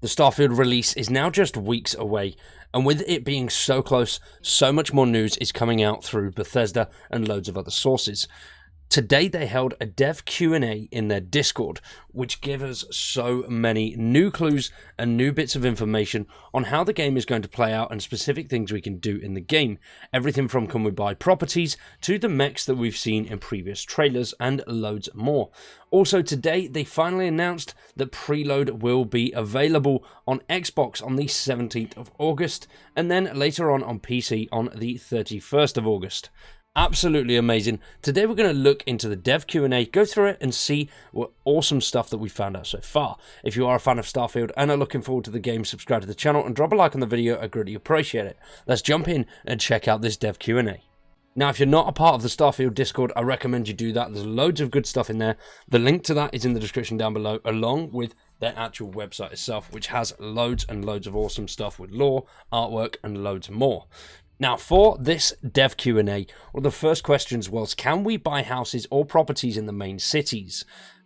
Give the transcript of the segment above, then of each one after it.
The Starfield release is now just weeks away, and with it being so close, so much more news is coming out through Bethesda and loads of other sources. Today they held a dev Q&A in their Discord, which gave us so many new clues and new bits of information on how the game is going to play out and specific things we can do in the game. Everything from can we buy properties to the mechs that we've seen in previous trailers and loads more. Also today they finally announced that preload will be available on Xbox on the 17th of August and then later on PC on the 31st of August. Absolutely amazing. Today we're going to look into the dev Q&A, go through it and see what awesome stuff that we found out so far. If you are a fan of Starfield and are looking forward to the game, subscribe to the channel and drop a like on the video. I greatly appreciate it. Let's jump in and check out this dev Q&A. Now, if you're not a part of the Starfield Discord, I recommend you do that. There's loads of good stuff in there. The link to that is in the description down below, along with their actual website itself, which has loads and loads of awesome stuff with lore, artwork, and loads more. Now, for this dev Q&A, one of the first questions was, can we buy houses or properties in the main cities?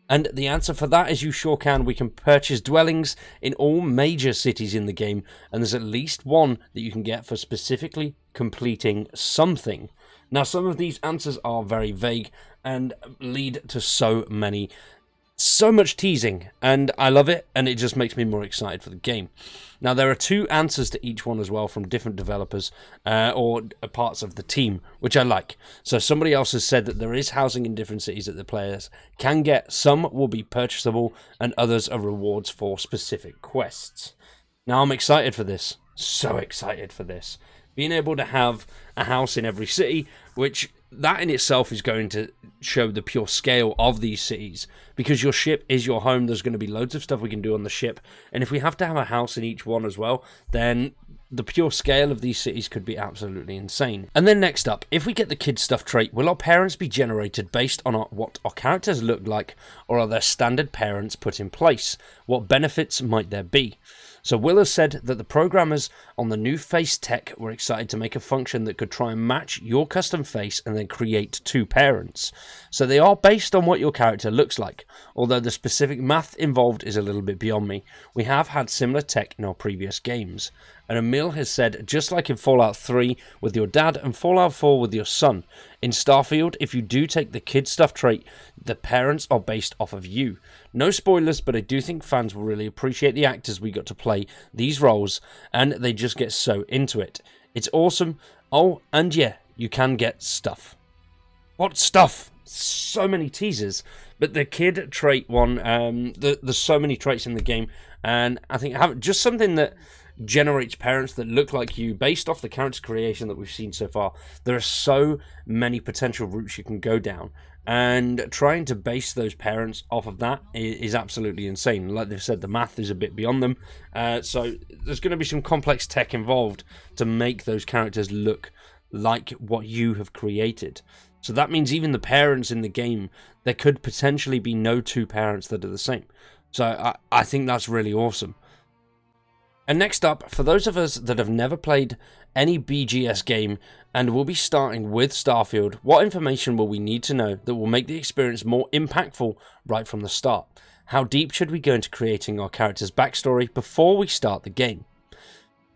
And the answer for that is you sure can. We can purchase dwellings in all major cities in the game, and there's at least one that you can get for specifically completing something. Now, some of these answers are very vague and lead to so much teasing, and I love it, and it just makes me more excited for the game. Now, there are two answers to each one as well from different developers or parts of the team, which I like. So somebody else has said that there is housing in different cities that the players can get. Some will be purchasable, and others are rewards for specific quests. Now, I'm excited for this. So excited for this. Being able to have a house in every city, which that in itself is going to show the pure scale of these cities, because your ship is your home. There's going to be loads of stuff we can do on the ship, and if we have to have a house in each one as well, then the pure scale of these cities could be absolutely insane. And then next up, if we get the kid stuff trait, will our parents be generated based on what our characters look like, or are there standard parents put in place? What benefits might there be? So Will has said that the programmers on the new face tech were excited to make a function that could try and match your custom face and then create two parents. So they are based on what your character looks like, although the specific math involved is a little bit beyond me. We have had similar tech in our previous games. And Emil has said, just like in Fallout 3 with your dad and Fallout 4 with your son, in Starfield, if you do take the kid stuff trait, the parents are based off of you. No spoilers, but I do think fans will really appreciate the actors we got to play these roles, and they just get so into it. It's awesome. Oh, and yeah, you can get stuff. What stuff? So many teasers. But the kid trait one, there's so many traits in the game, and I think just something that generates parents that look like you based off the character creation that we've seen so far. There are so many potential routes you can go down, and trying to base those parents off of that is absolutely insane. Like they've said, the math is a bit beyond them, so there's going to be some complex tech involved to make those characters look like what you have created. So that means even the parents in the game, there could potentially be no two parents that are the same. So I think that's really awesome. And next up, for those of us that have never played any BGS game and will be starting with Starfield, what information will we need to know that will make the experience more impactful right from the start? How deep should we go into creating our character's backstory before we start the game?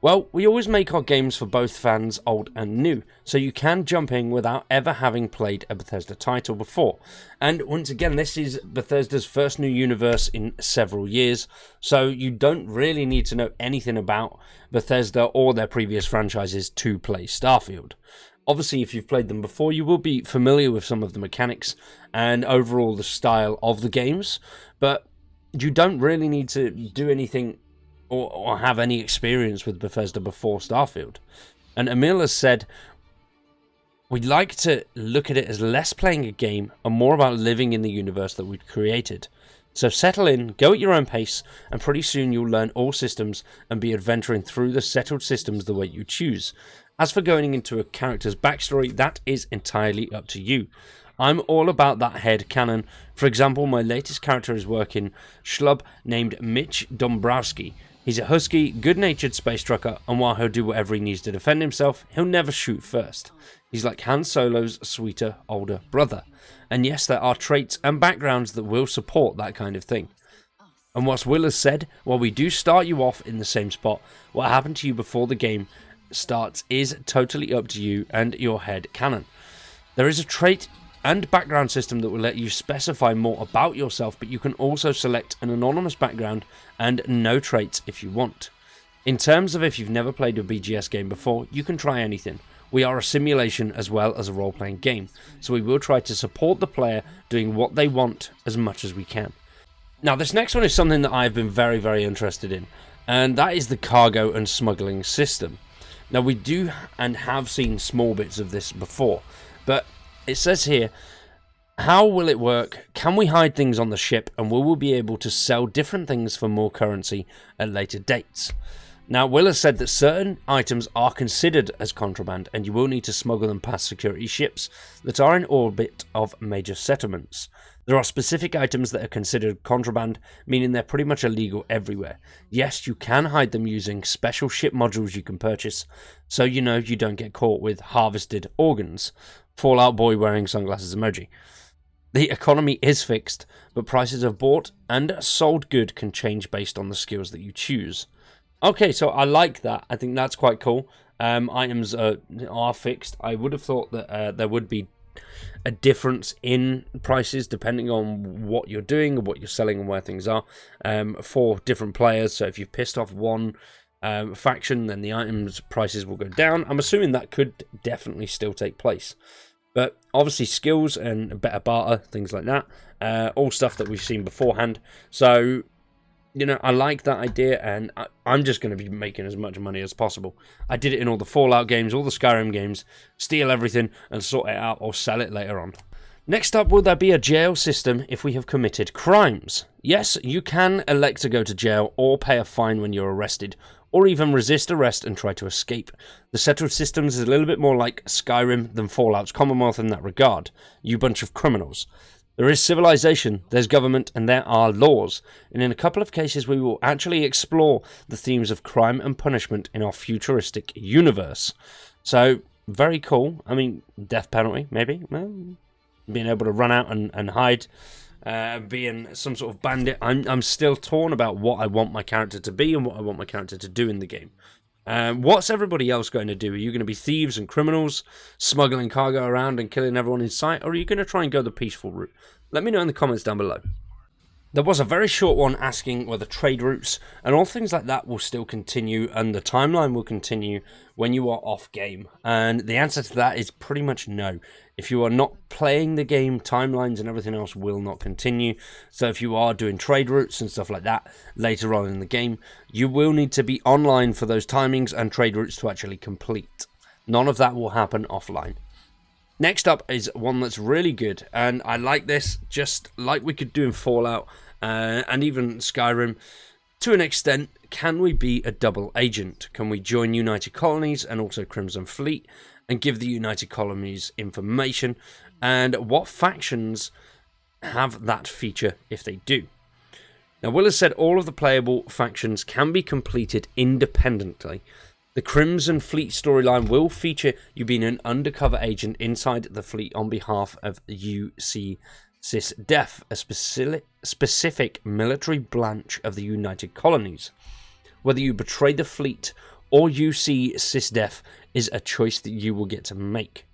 Well, we always make our games for both fans, old and new, so you can jump in without ever having played a Bethesda title before. And once again, this is Bethesda's first new universe in several years, so you don't really need to know anything about Bethesda or their previous franchises to play Starfield. Obviously, if you've played them before, you will be familiar with some of the mechanics and overall the style of the games, but you don't really need to do anything or have any experience with Bethesda before Starfield. And Emil has said, we'd like to look at it as less playing a game and more about living in the universe that we've created. So settle in, go at your own pace, and pretty soon you'll learn all systems and be adventuring through the settled systems the way you choose. As for going into a character's backstory, that is entirely up to you. I'm all about that head canon. For example, my latest character is working schlub named Mitch Dombrowski. He's a husky, good-natured space trucker, and while he'll do whatever he needs to defend himself, he'll never shoot first. He's like Han Solo's sweeter, older brother. And yes, there are traits and backgrounds that will support that kind of thing. And what Will has said, while we do start you off in the same spot, what happened to you before the game starts is totally up to you and your head canon. There is a trait and background system that will let you specify more about yourself, but you can also select an anonymous background and no traits if you want. In terms of if you've never played a BGS game before, you can try anything. We are a simulation as well as a role-playing game, so we will try to support the player doing what they want as much as we can. Now, this next one is something that I've been very, very interested in, and that is the cargo and smuggling system. Now, we do and have seen small bits of this before, but it says here, how will it work? Can we hide things on the ship, and will we be able to sell different things for more currency at later dates? Now, Will has said that certain items are considered as contraband, and you will need to smuggle them past security ships that are in orbit of major settlements. There are specific items that are considered contraband, meaning they're pretty much illegal everywhere. Yes, you can hide them using special ship modules you can purchase, so you know you don't get caught with harvested organs. Fallout Boy wearing sunglasses emoji. The economy is fixed, but prices of bought and sold good can change based on the skills that you choose. Okay, so I like that. I think that's quite cool. Items are fixed. I would have thought that there would be a difference in prices depending on what you're doing and what you're selling and where things are for different players. So if you've pissed off one faction, then the items prices will go down. I'm assuming that could definitely still take place. But obviously skills and better barter, things like that, all stuff that we've seen beforehand. So, you know, I like that idea, and I'm just going to be making as much money as possible. I did it in all the Fallout games, all the Skyrim games, steal everything and sort it out or sell it later on. Next up, will there be a jail system if we have committed crimes? Yes, you can elect to go to jail or pay a fine when you're arrested, or even resist arrest and try to escape. The settled systems is a little bit more like Skyrim than Fallout's Commonwealth in that regard, you bunch of criminals. There is civilization, there's government, and there are laws, and in a couple of cases we will actually explore the themes of crime and punishment in our futuristic universe. So, very cool. I mean, death penalty, maybe? Well, being able to run out and hide, being some sort of bandit. I'm still torn about what I want my character to be and what I want my character to do in the game. What's everybody else going to do? Are you going to be thieves and criminals, smuggling cargo around and killing everyone in sight, or are you going to try and go the peaceful route? Let me know in the comments down below. There was a very short one asking whether trade routes and all things like that will still continue and the timeline will continue when you are off game. And the answer to that is pretty much no. If you are not playing the game, timelines and everything else will not continue. So if you are doing trade routes and stuff like that later on in the game, you will need to be online for those timings and trade routes to actually complete. None of that will happen offline. Next up is one that's really good, and I like this, just like we could do in Fallout and even Skyrim. To an extent, can we be a double agent? Can we join United Colonies and also Crimson Fleet and give the United Colonies information? And what factions have that feature if they do? Now, Will has said all of the playable factions can be completed independently. The Crimson Fleet storyline will feature you being an undercover agent inside the fleet on behalf of UC SysDef, a specific military branch of the United Colonies. Whether you betray the fleet or UC SysDef is a choice that you will get to make.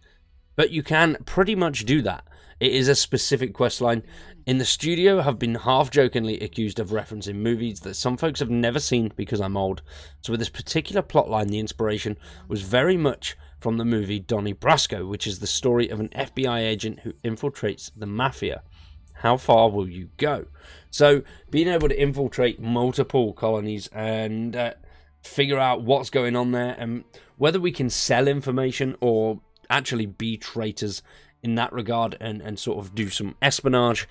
But you can pretty much do that. It is a specific questline. In the studio have been half-jokingly accused of referencing movies that some folks have never seen because I'm old. So with this particular plotline, the inspiration was very much from the movie Donnie Brasco, which is the story of an FBI agent who infiltrates the mafia. How far will you go? So being able to infiltrate multiple colonies and figure out what's going on there and whether we can sell information or actually be traitors in that regard and sort of do some espionage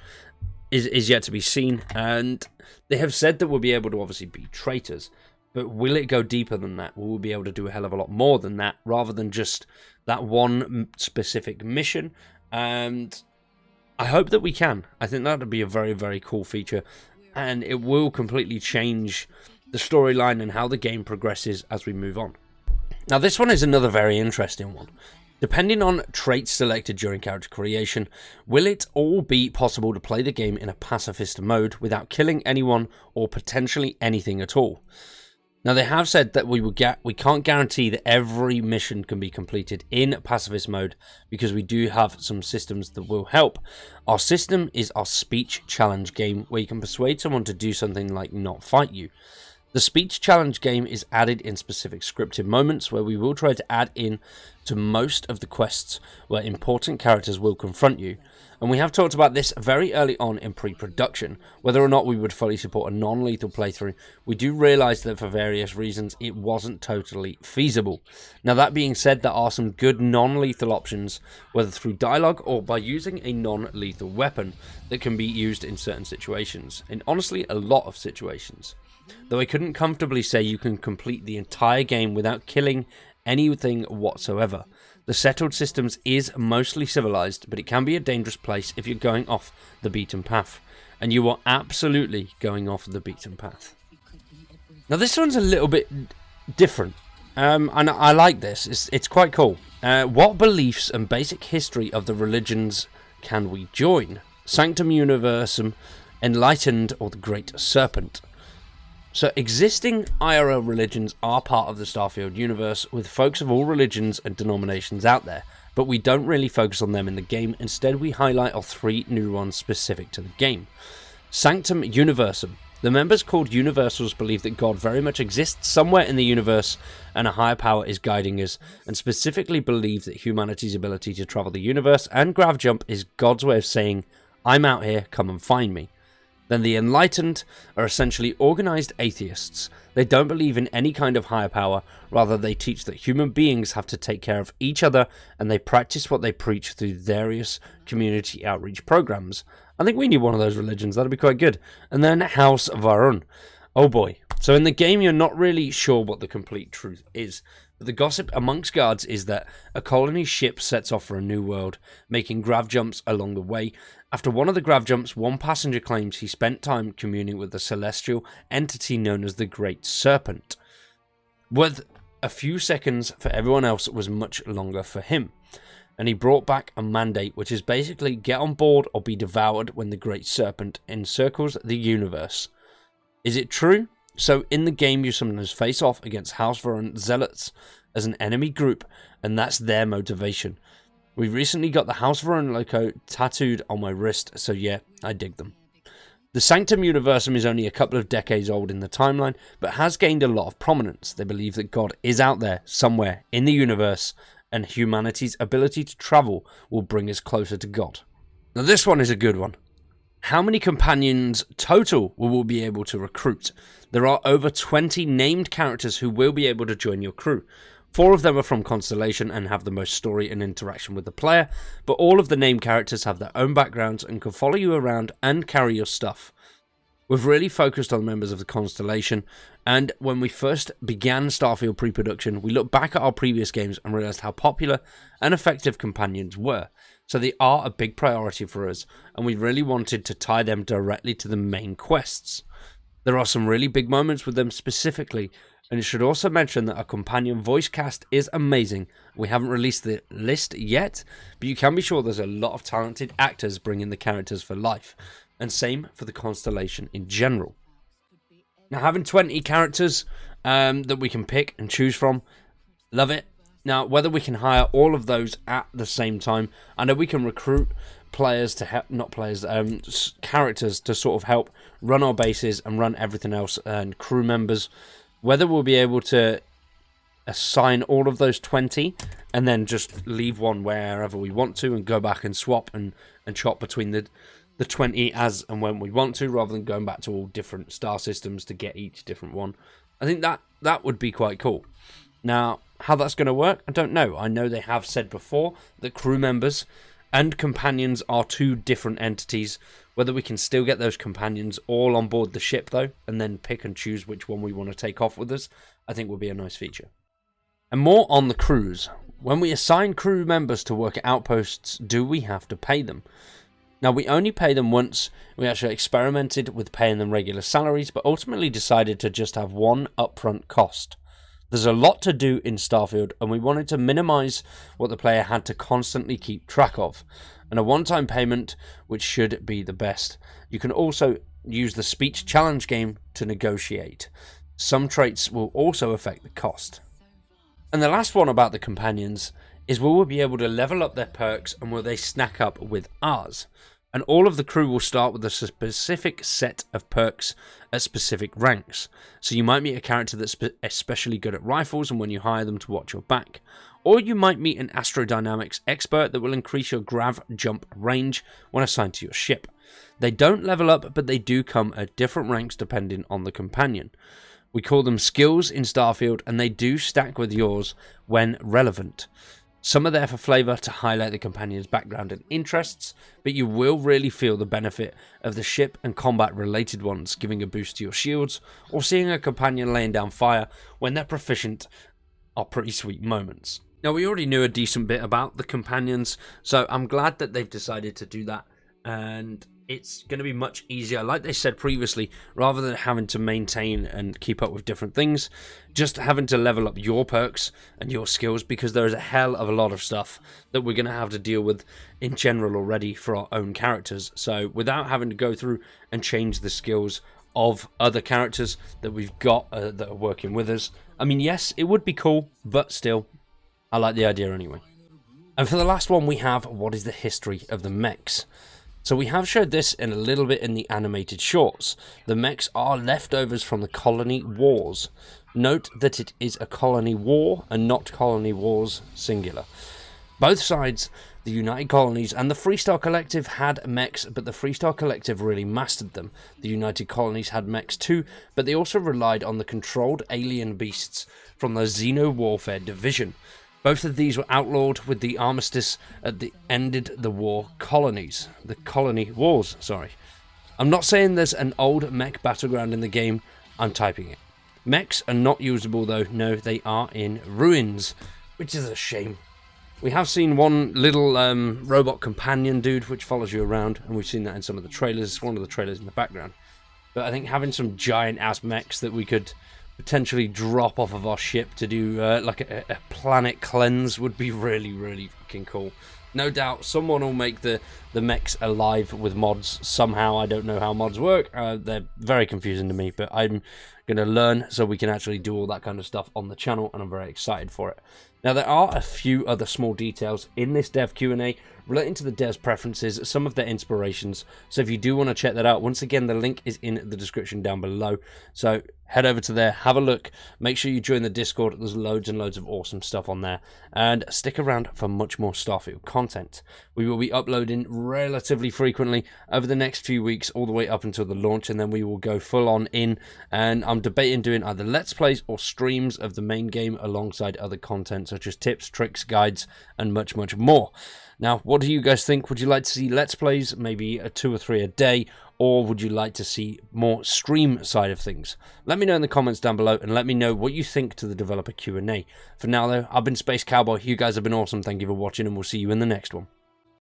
is yet to be seen. And they have said that we'll be able to obviously be traitors, but will it go deeper than that? Will we be able to do a hell of a lot more than that rather than just that one specific mission? And I hope that we can. I think that would be a very, very cool feature, and it will completely change the storyline and how the game progresses as we move on. Now, this one is another very interesting one. Depending on traits selected during character creation, will it all be possible to play the game in a pacifist mode without killing anyone or potentially anything at all? Now, they have said that we can't guarantee that every mission can be completed in pacifist mode because we do have some systems that will help. Our system is our speech challenge game where you can persuade someone to do something like not fight you. The speech challenge game is added in specific scripted moments where we will try to add in to most of the quests where important characters will confront you. And we have talked about this very early on in pre-production, whether or not we would fully support a non-lethal playthrough. We do realise that for various reasons it wasn't totally feasible. Now, that being said, there are some good non-lethal options, whether through dialogue or by using a non-lethal weapon that can be used in certain situations, in honestly a lot of situations. Though I couldn't comfortably say you can complete the entire game without killing anything whatsoever. The settled systems is mostly civilized, but it can be a dangerous place if you're going off the beaten path. And you are absolutely going off the beaten path. Now, this one's a little bit different, and I like this. It's quite cool. What beliefs and basic history of the religions can we join? Sanctum Universum, Enlightened, or the Great Serpent? So existing IRL religions are part of the Starfield universe, with folks of all religions and denominations out there, but we don't really focus on them in the game. Instead, we highlight our 3 new ones specific to the game. Sanctum Universum. The members called Universals believe that God very much exists somewhere in the universe and a higher power is guiding us, and specifically believe that humanity's ability to travel the universe and grav jump is God's way of saying, I'm out here, come and find me. Then the Enlightened are essentially organized atheists. They don't believe in any kind of higher power, rather they teach that human beings have to take care of each other, and they practice what they preach through various community outreach programs. I think we need one of those religions, that'd be quite good. And then House Varun. Oh boy. So in the game you're not really sure what the complete truth is. But the gossip amongst guards is that a colony ship sets off for a new world, making grav jumps along the way. After one of the grav jumps, one passenger claims he spent time communing with the celestial entity known as the Great Serpent. With a few seconds for everyone else, it was much longer for him. And he brought back a mandate, which is basically get on board or be devoured when the Great Serpent encircles the universe. Is it true? So in the game you sometimes face off against House Varun Zealots as an enemy group, and that's their motivation. We recently got the House Varun logo tattooed on my wrist, so yeah, I dig them. The Sanctum Universum is only a couple of decades old in the timeline, but has gained a lot of prominence. They believe that God is out there, somewhere, in the universe, and humanity's ability to travel will bring us closer to God. Now this one is a good one. How many companions total will we be able to recruit? There are over 20 named characters who will be able to join your crew. 4 of them are from Constellation and have the most story and interaction with the player, but all of the named characters have their own backgrounds and can follow you around and carry your stuff. We've really focused on members of the Constellation, and when we first began Starfield pre-production, we looked back at our previous games and realised how popular and effective companions were. So they are a big priority for us, and we really wanted to tie them directly to the main quests. There are some really big moments with them specifically, and it should also mention that our companion voice cast is amazing. We haven't released the list yet, but you can be sure there's a lot of talented actors bringing the characters for life, and same for the Constellation in general. Now, having 20 characters that we can pick and choose from, love it. Now, whether we can hire all of those at the same time, I know we can recruit players to help, characters to sort of help run our bases and run everything else, and crew members. Whether we'll be able to assign all of those 20 and then just leave one wherever we want to and go back and swap and chop between the 20 as and when we want to, rather than going back to all different star systems to get each different one. I think that would be quite cool. Now, how that's going to work, I don't know. I know they have said before that crew members and companions are 2 different entities. Whether we can still get those companions all on board the ship, though, and then pick and choose which one we want to take off with us, I think will be a nice feature. And more on the crews. When we assign crew members to work at outposts, do we have to pay them? Now, we only pay them once. We actually experimented with paying them regular salaries, but ultimately decided to just have one upfront cost. There's a lot to do in Starfield, and we wanted to minimize what the player had to constantly keep track of, and a one-time payment which should be the best. You can also use the speech challenge game to negotiate. Some traits will also affect the cost. And the last one about the companions is, will we be able to level up their perks, and will they stack up with ours? And all of the crew will start with a specific set of perks at specific ranks. So you might meet a character that's especially good at rifles, and when you hire them to watch your back. Or you might meet an astrodynamics expert that will increase your grav jump range when assigned to your ship. They don't level up, but they do come at different ranks depending on the companion. We call them skills in Starfield, and they do stack with yours when relevant. Some are there for flavour to highlight the companion's background and interests, but you will really feel the benefit of the ship and combat related ones, giving a boost to your shields, or seeing a companion laying down fire when they're proficient are pretty sweet moments. Now, we already knew a decent bit about the companions, so I'm glad that they've decided to do that, and it's going to be much easier, like they said previously, rather than having to maintain and keep up with different things, just having to level up your perks and your skills, because there is a hell of a lot of stuff that we're going to have to deal with in general already for our own characters. So without having to go through and change the skills of other characters that we've got that are working with us, I mean, yes, it would be cool, but still, I like the idea anyway. And for the last one, we have, what is the history of the mechs? So we have showed this in a little bit in the animated shorts. The mechs are leftovers from the colony wars. Note that it is a colony war and not colony wars singular. Both sides, the United Colonies and the Freestar Collective, had mechs, but the Freestar Collective really mastered them. The United Colonies had mechs too, but they also relied on the controlled alien beasts from the Xeno Warfare Division. Both of these were outlawed with the armistice at the ended the war colonies. The colony wars, sorry. I'm not saying there's an old mech battleground in the game, I'm typing it. Mechs are not usable though, no, they are in ruins, which is a shame. We have seen one little robot companion dude which follows you around, and we've seen that in some of the trailers, one of the trailers in the background. But I think having some giant ass mechs that we could potentially drop off of our ship to do like a planet cleanse would be really, really fucking cool. No doubt someone will make the mechs alive with mods somehow. I don't know how mods work. They're very confusing to me, but I'm going to learn so we can actually do all that kind of stuff on the channel, and I'm very excited for it. Now, there are a few other small details in this dev Q&A relating to the devs' preferences, some of their inspirations, so if you do want to check that out, once again, the link is in the description down below, so head over to there, have a look, make sure you join the Discord, there's loads and loads of awesome stuff on there, and stick around for much more Starfield content. We will be uploading relatively frequently over the next few weeks, all the way up until the launch, and then we will go full on in, and I'm debating doing either Let's Plays or streams of the main game alongside other content, such as tips, tricks, guides, and much, much more. Now, what do you guys think? Would you like to see Let's Plays, maybe 2 or 3 a day, or would you like to see more stream side of things? Let me know in the comments down below, and let me know what you think to the developer Q&A. For now, though, I've been Space Cowboy. You guys have been awesome. Thank you for watching, and we'll see you in the next one.